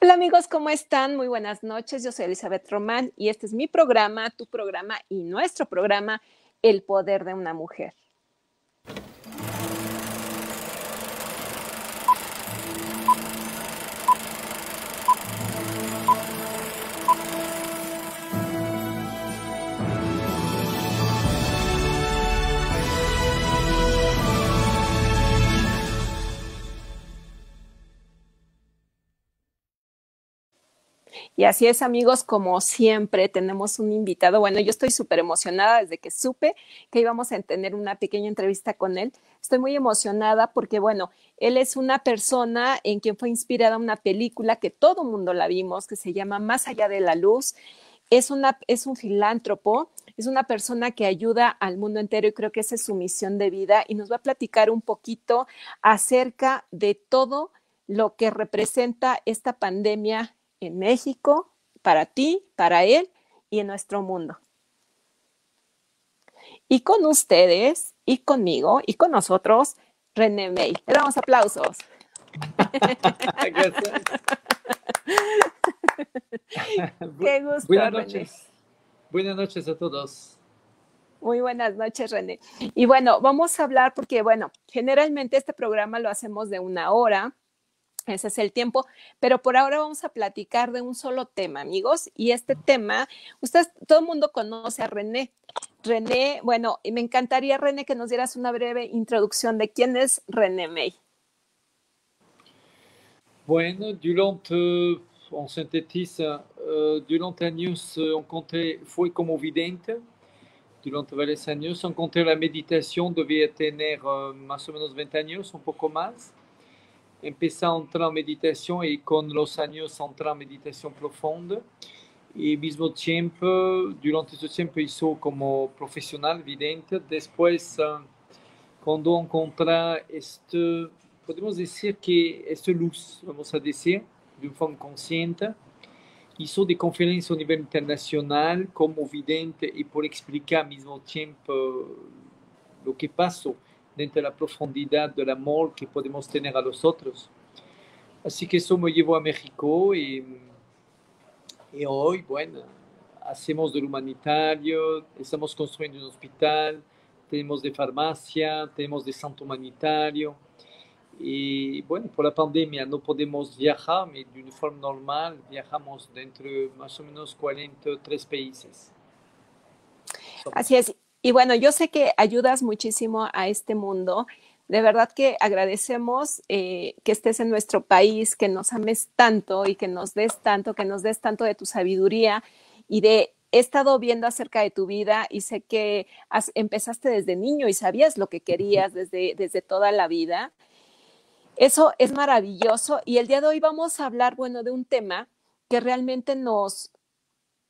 Hola amigos, ¿cómo están? Muy buenas noches. Yo soy Elizabeth Román y este es mi programa, tu programa y nuestro programa, El Poder de una Mujer. Y así es, amigos, como siempre tenemos un invitado. Bueno, yo estoy súper emocionada desde que supe que íbamos a tener una pequeña entrevista con él. Estoy muy emocionada porque, bueno, él es una persona en quien fue inspirada una película que todo mundo la vimos, que se llama Más allá de la luz. Es un filántropo, es una persona que ayuda al mundo entero y creo que esa es su misión de vida y nos va a platicar un poquito acerca de todo lo que representa esta pandemia en México, para ti, para él y en nuestro mundo. Y con ustedes, y conmigo, y con nosotros, René May. Le damos aplausos. Gracias. Qué gusto, Buenas René. noches. Buenas noches a todos. Muy buenas noches, René. Y bueno, vamos a hablar porque, bueno, generalmente este programa lo hacemos de 1 hora. Ese es el tiempo, pero por ahora vamos a platicar de un solo tema, amigos. Y este tema, ustedes, todo el mundo conoce a René. René, bueno, y me encantaría, René, que nos dieras una breve introducción de quién es René May. Bueno, on sintetiza, durante años fui como vidente. Durante varios años encontré la meditación, debía tener más o menos 20 años, un poco más. Empecé a entrar en meditación y con los años entré en meditación profunda. Y al mismo tiempo, durante ese tiempo hizo como profesional vidente. Después, cuando encontré podemos decir que esta luz, vamos a decir, de una forma consciente, hizo de conferencia a nivel internacional como vidente y por explicar al mismo tiempo lo que pasó dentro de la profundidad del amor que podemos tener a los otros. Así que eso me llevó a México y hoy, bueno, hacemos del humanitario, estamos construyendo un hospital, tenemos de farmacia, tenemos de centro humanitario. Y bueno, por la pandemia no podemos viajar, pero de una forma normal viajamos dentro de más o menos 43 países. Así es. Y bueno, yo sé que ayudas muchísimo a este mundo. De verdad que agradecemos que estés en nuestro país, que nos ames tanto y que nos des tanto, que nos des tanto de tu sabiduría y de he estado viendo acerca de tu vida y sé que empezaste desde niño y sabías lo que querías desde toda la vida. Eso es maravilloso y el día de hoy vamos a hablar, bueno, de un tema que realmente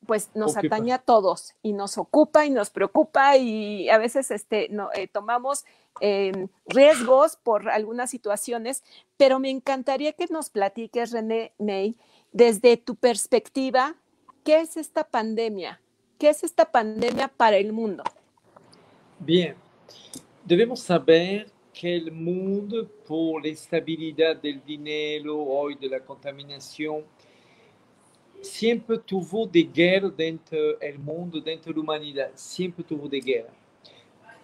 pues nos Ocupa. atañe a todos y nos ocupa y nos preocupa y a veces tomamos riesgos por algunas situaciones, pero me encantaría que nos platiques, René May, desde tu perspectiva, ¿qué es esta pandemia? ¿Qué es esta pandemia para el mundo? Bien, debemos saber que el mundo, por la estabilidad del dinero, hoy de la contaminación, siempre tuvo de guerra dentro del mundo, dentro de la humanidad, siempre tuvo de guerra.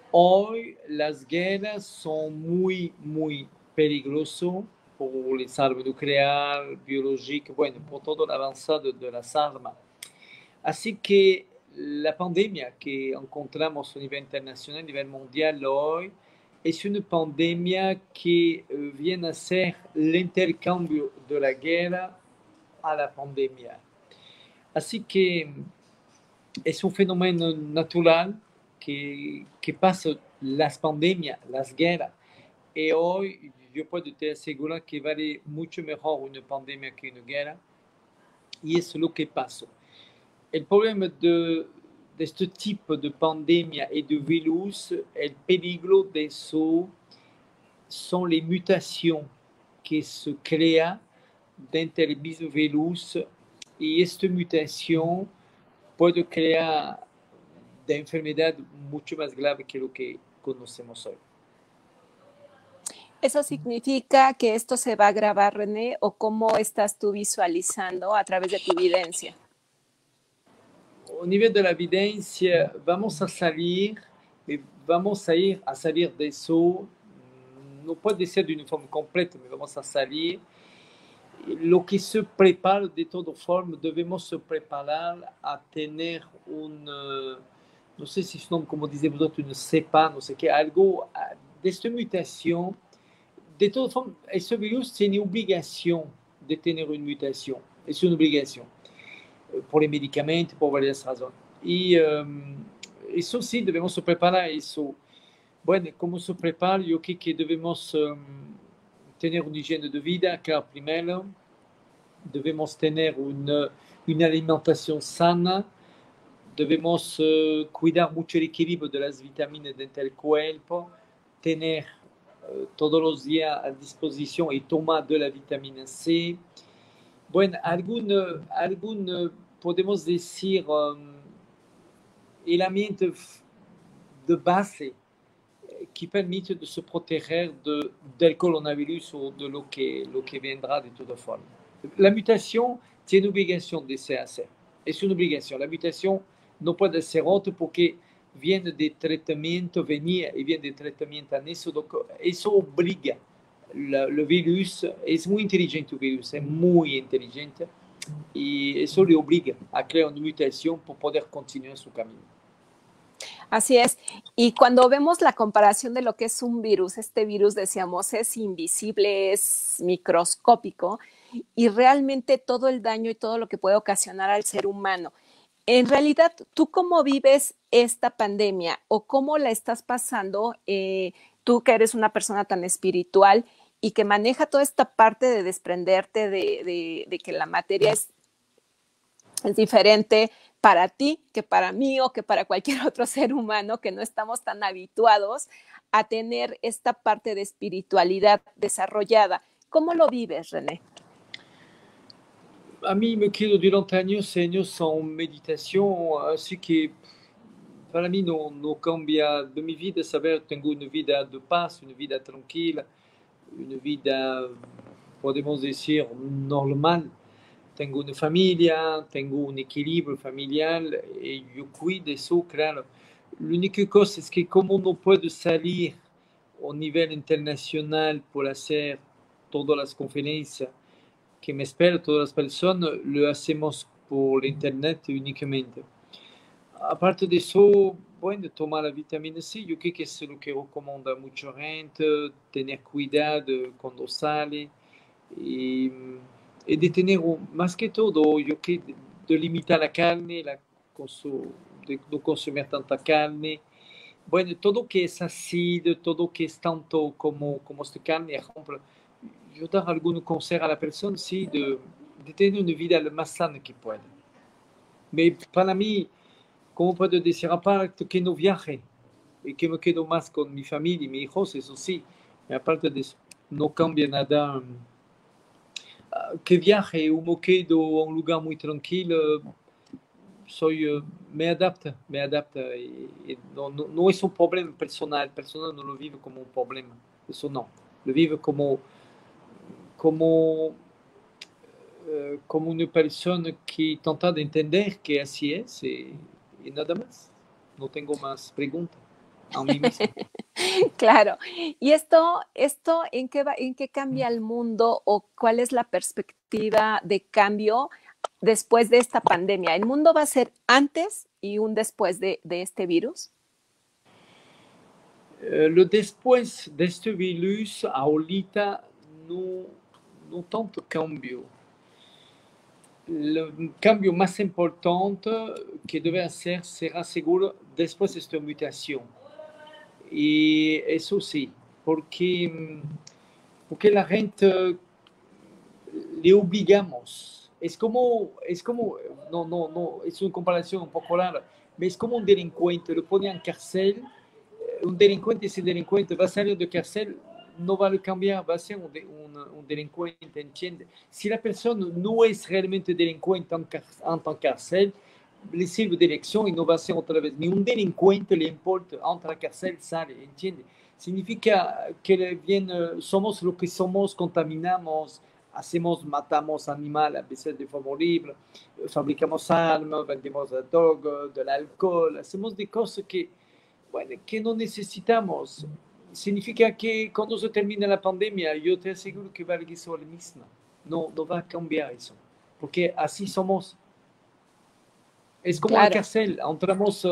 Hoy las guerras son muy peligrosas por las armas nucleares, biológicas, bueno, por todo el avanzado de las armas. Así que la pandemia que encontramos a nivel internacional, a nivel mundial hoy, es una pandemia que viene a ser el intercambio de la guerra a la pandemia. Así que es un fenómeno natural que pasa las pandemias, las guerras. Y hoy yo puedo te asegurar que vale mucho mejor una pandemia que una guerra. Y es lo que pasó. El problema de este tipo de pandemia y de virus, el peligro de eso son las mutaciones que se crean dentro del mismo virus. Y esta mutación puede crear de enfermedad mucho más grave que lo que conocemos hoy. ¿Eso significa que esto se va a grabar, René, o cómo estás tú visualizando a través de tu evidencia? Au niveau de la evidencia, vamos a salir et vamos a ir a salir de eso, no puede ser d'une forme complète, mais vamos a salir. Lo que se prepara de todas formas, debemos se preparar a tener un, no sé si es nombre, como dice vosotros, una cepa, no sé qué, algo de esta mutación. De todas formas, ese virus tiene obligación de tener una mutación, es una obligación, por el medicamento, por varias razones. Y eso sí, debemos se preparar a eso. Bueno, ¿cómo se prepara? Yo creo que debemos tener una higiene de vida, claro, primero. Debemos tener una alimentación sana, debemos cuidar mucho el equilibrio de las vitaminas dentro del cuerpo, tener todos los días a disposición y tomar de la vitamina C. Bueno, podemos decir, elementos de base qui permettent de se protéger del coronavirus o de lo que vendrá de todas formas. La mutation tiene obligación de ser así. Es una obligación. La mutación no puede ser otra porque viene de tratamiento, venía y viene de tratamiento en eso. Eso obliga. El virus es muy inteligente, el virus es muy inteligente y eso le obliga a crear una mutación para poder continuar su camino. Así es. Y cuando vemos la comparación de lo que es un virus, este virus, decíamos, es invisible, es microscópico y realmente todo el daño y todo lo que puede ocasionar al ser humano. En realidad, ¿tú cómo vives esta pandemia o cómo la estás pasando? Tú que eres una persona tan espiritual y que maneja toda esta parte de desprenderte de que la materia es diferente para ti que para mí o que para cualquier otro ser humano que no estamos tan habituados a tener esta parte de espiritualidad desarrollada. ¿Cómo lo vives, René? A mí me quedo durante años y años en meditación, así que para mí no cambia de mi vida saber tengo una vida de paz, una vida tranquila, una vida, podemos decir, normal. Tengo una familia, tengo un equilibrio familiar y yo cuido eso, claro. La única cosa es que como no puedo salir a nivel internacional por hacer todas las conferencias que me esperan todas las personas, lo hacemos por internet únicamente. Aparte de eso, bueno, tomar la vitamina C, yo creo que es lo que recomienda mucha gente, tener cuidado cuando sale y, y de tener, más que todo, yo creo, de limitar la carne, de no consumir tanta carne. Bueno, todo que es ácido, todo que es tanto como esta carne, ejemplo, yo dar algún consejo a la persona, sí, de tener una vida lo más sana que pueda. Pero para mí, como puedo decir aparte que no viaje y que me quedo más con mi familia y mis hijos, eso sí, y aparte de eso, no cambia nada. Que viaje o me quedo a un lugar muy tranquilo, me adapta y no es un problema personal no lo vive como un problema, eso no, lo vive como, como una persona que trata de entender que así es y nada más, no tengo más preguntas a mí mismo. Claro. ¿Y esto en qué cambia el mundo o cuál es la perspectiva de cambio después de esta pandemia? ¿El mundo va a ser antes y un después de este virus? Lo después de este virus, ahorita no tanto cambio. El cambio más importante que debe hacer será seguro después de esta mutación. Y eso sí, porque la gente le obligamos. No, es una comparación un poco rara, pero es como un delincuente, lo ponen en cárcel, un delincuente, ese delincuente va a salir de cárcel, no va a cambiar, va a ser un delincuente, ¿entiende? Si la persona no es realmente delincuente en cárcel, le sirve de lección y no va a ser otra vez. Ni un delincuente le importa, entra a la cárcel, sale, ¿entiende? significa que somos lo que somos, contaminamos, matamos animales a veces de forma horrible, fabricamos armas, vendemos la droga, del alcohol, hacemos de cosas que, bueno, que no necesitamos. Significa que cuando se termine la pandemia, yo te aseguro que va a ser la misma. No, no va a cambiar eso, porque así somos. Es como la Claro, cárcel, entramos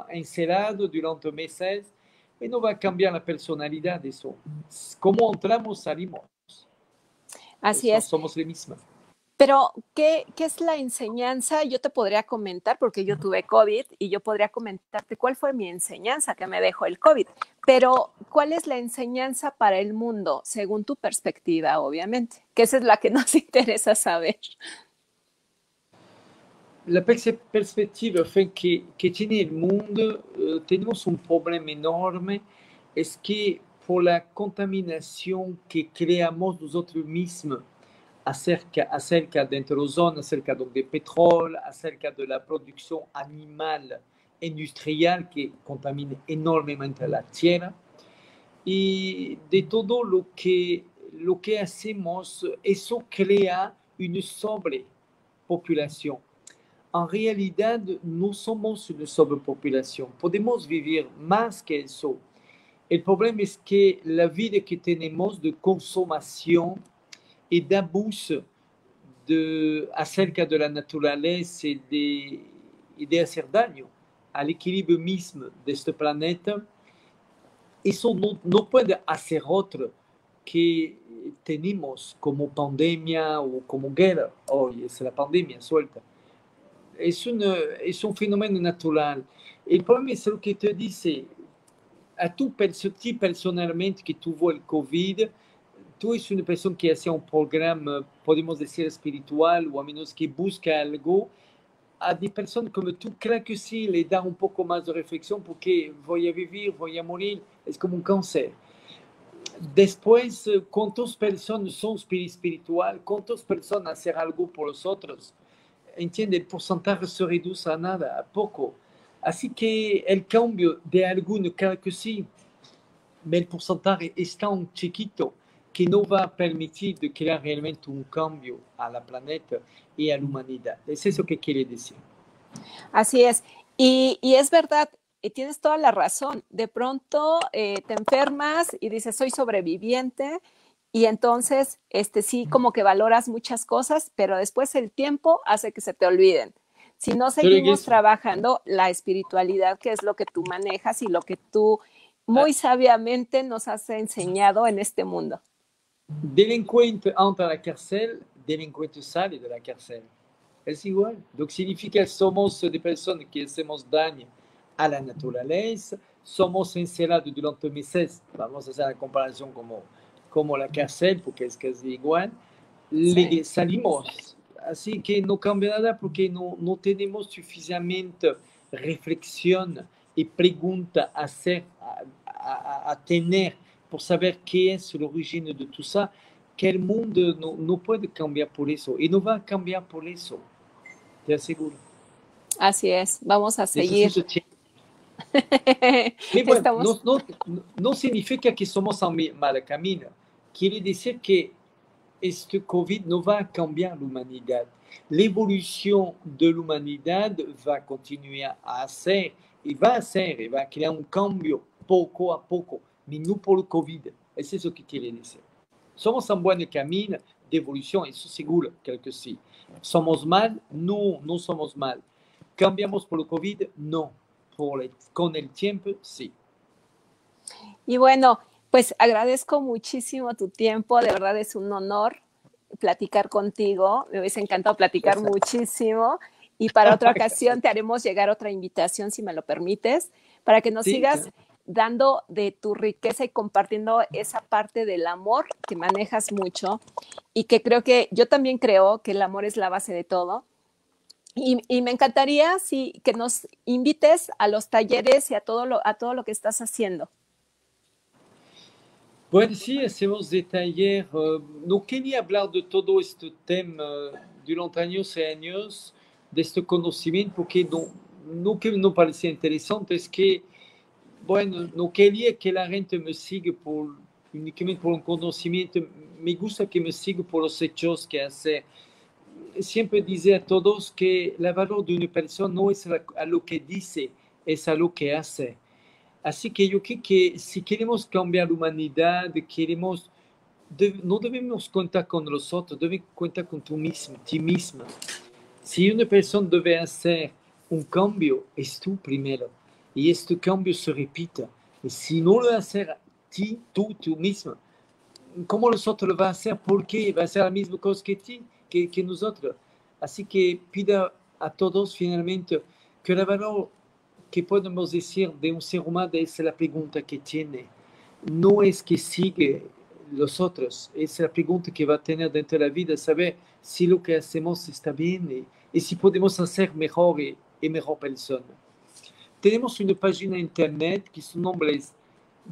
encerrados durante meses y no va a cambiar la personalidad de eso. Como entramos, salimos. así es. Somos la misma. Pero, ¿qué es la enseñanza? Yo te podría comentar, porque yo tuve COVID y yo podría comentarte cuál fue mi enseñanza que me dejó el COVID. Pero, ¿cuál es la enseñanza para el mundo, según tu perspectiva, obviamente? Que esa es la que nos interesa saber. La perspectiva fue que tiene el mundo, tenemos un problema enorme, es que por la contaminación que creamos nosotros mismos, acerca de ozono, acerca de petróleo, acerca de la producción animal industrial que contamina enormemente la tierra y de todo lo que hacemos, eso crea una sobrepopulación. En realidad no somos una sobrepopulación, podemos vivir más que eso. El problema es que la vida que tenemos de consumación y de abuso acerca de la naturaleza y de hacer daño al equilibrio mismo de este planeta, eso no puede hacer otro que tenemos como pandemia o como guerra. Hoy es la pandemia suelta. Es un fenómeno natural. El problema es lo que te dice, a ti personalmente que tuvo el COVID, tú eres una persona que hace un programa, podemos decir, espiritual, o a menos que busca algo, a de personas como tú, creo que sí, le da un poco más de reflexión porque voy a vivir, voy a morir, es como un cáncer. Después, ¿cuántas personas son espiritual? ¿Cuántas personas hacen algo por los otros? Entiende, el porcentaje se reduce a nada, a poco. Así que el cambio de alguno, claro que sí, pero el porcentaje es tan chiquito que no va a permitir de crear realmente un cambio a la planeta y a la humanidad. Es eso que quiere decir. Así es. Y es verdad, y tienes toda la razón. De pronto te enfermas y dices, soy sobreviviente, y entonces sí, como que valoras muchas cosas, pero después el tiempo hace que se te olviden. Si no seguimos trabajando la espiritualidad, que es lo que tú manejas y lo que tú muy sabiamente nos has enseñado en este mundo. Delincuente entra a la cárcel, delincuente sale de la cárcel. Es igual. Lo que significa que somos de personas que hacemos daño a la naturaleza, somos encerrados durante meses. Vamos a hacer la comparación como la cárcel, porque es casi igual. Sí. Salimos. Así que no cambia nada porque no tenemos suficientemente reflexión y pregunta a hacer, a tener por saber qué es el origen de todo eso, que el mundo no puede cambiar por eso y no va a cambiar por eso, te aseguro. Así es, vamos a seguir. Necesito tiempo. Pero bueno, Estamos. no significa que somos en mal camino. Quiere decir que este COVID no va a cambiar la humanidad. La evolución de la humanidad va a continuar a hacer y va a crear un cambio poco a poco, pero no por el COVID. Es eso que quiere decir. Somos en buen camino de evolución, eso seguro, creo que sí. ¿Somos mal? No, no somos mal. ¿Cambiamos por el COVID? No. Con el tiempo, sí. Y bueno, pues agradezco muchísimo tu tiempo, de verdad es un honor platicar contigo, me hubiese encantado platicar muchísimo y para otra ocasión te haremos llegar otra invitación, si me lo permites, para que nos Sí, sigas claro. dando de tu riqueza y compartiendo esa parte del amor que manejas mucho y que creo que yo también creo que el amor es la base de todo. Y me encantaría que nos invites a los talleres y a todo lo que estás haciendo. Bueno, sí, hacemos de taller. No quería hablar de todo este tema durante años y años, de este conocimiento, porque no que no parecía interesante, es que bueno, no quería que la gente me siga únicamente por un conocimiento, me gusta que me siga por los hechos que hace. Siempre dice a todos que el valor de una persona no es a lo que dice, es a lo que hace. Así que yo creo que si queremos cambiar la humanidad, no debemos contar con los otros, debemos contar con tú mismo, ti misma. Si una persona debe hacer un cambio, es tú primero. Y este cambio se repita. Y si no lo haces tú mismo, ¿cómo los otros lo van a hacer? ¿Por qué? Va a hacer la misma cosa que nosotros. Así que pida a todos finalmente que el valor que podemos decir de un ser humano es la pregunta que tiene. No es que sigue los otros, es la pregunta que va a tener dentro de la vida, saber si lo que hacemos está bien y si podemos hacer mejor y mejor persona. Tenemos una página en internet que su nombre es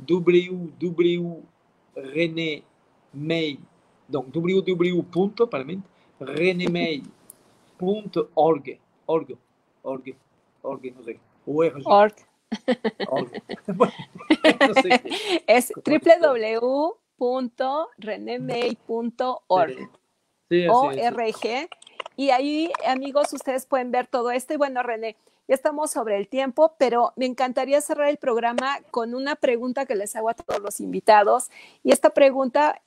www.renemay, donc www.renemay.org, org, no sé, Org. Bueno, no sé qué. Es www.renemay.org. Sí, ORG. Y ahí, amigos, ustedes pueden ver todo esto. Y bueno, René, ya estamos sobre el tiempo, pero me encantaría cerrar el programa con una pregunta que les hago a todos los invitados. Y esta pregunta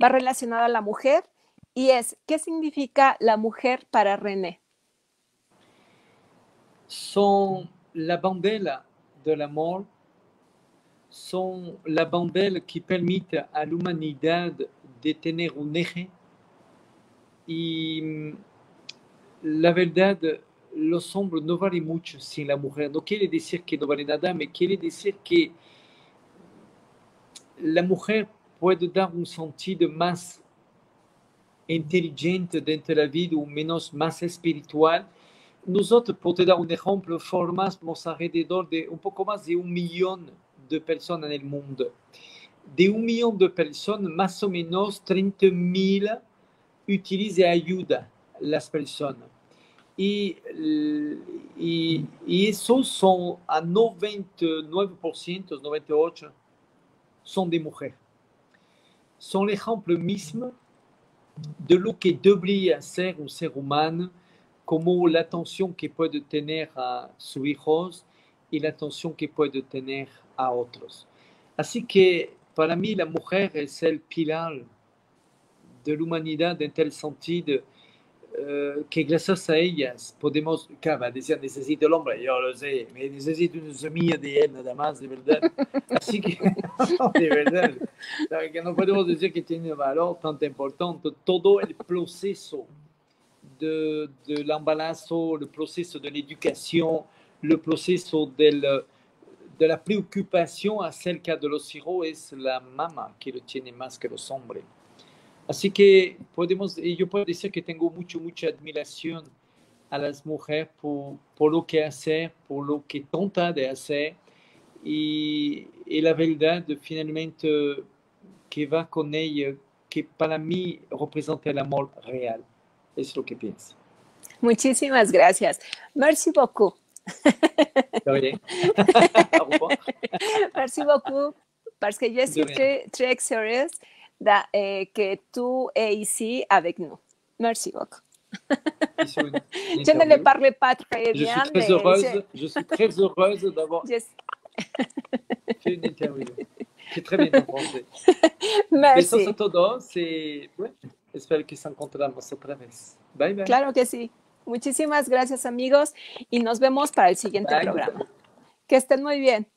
va relacionada a la mujer y es, ¿qué significa la mujer para René? Son la bandera del amor, son la bandera que permite a la humanidad de tener un eje y la verdad, los hombres no valen mucho sin la mujer. No quiere decir que no vale nada, me quiere decir que la mujer puede dar un sentido más inteligente dentro de la vida, o menos más espiritual. Nosotros, por te dar un ejemplo, formamos alrededor de un poco más de 1 millón de personas en el mundo. De 1 millón de personas, más o menos 30.000 utilizan ayuda las personas. Y esos son a 99%, 98%, son de mujeres. Son el ejemplo mismo de lo que debería ser un ser humano, como la atención que puede tener a sus hijos y la atención que puede tener a otros. Así que para mí la mujer es el pilar de la humanidad en tal sentido que gracias a ellas podemos, claro, decir, necesito el hombre, yo lo sé, me necesito una semilla de él nada más, de verdad. Así que, de verdad, que no podemos decir que tiene valor tan importante. Todo el proceso del embarazo, el proceso de la educación, el proceso de la preocupación acerca de los hijos es la mamá que lo tiene más que los hombres. Así que yo puedo decir que tengo mucha admiración a las mujeres por lo que hacen, por lo que tratan de hacer y la verdad finalmente que va con ella, que para mí representa el amor real. Es lo que pienso. Muchísimas gracias. Merci beaucoup. Au revoir. Merci beaucoup, parce que je suis très heureuse que tu es ici avec nous. Merci beaucoup. Je ne le parle pas très bien. Je suis très heureuse d'avoir fait une interview. C'est très bien en français. Merci. Besos a todos y espero que se encontremos otra vez. Bye, bye. Claro que sí. Muchísimas gracias, amigos, y nos vemos para el siguiente programa. Que estén muy bien.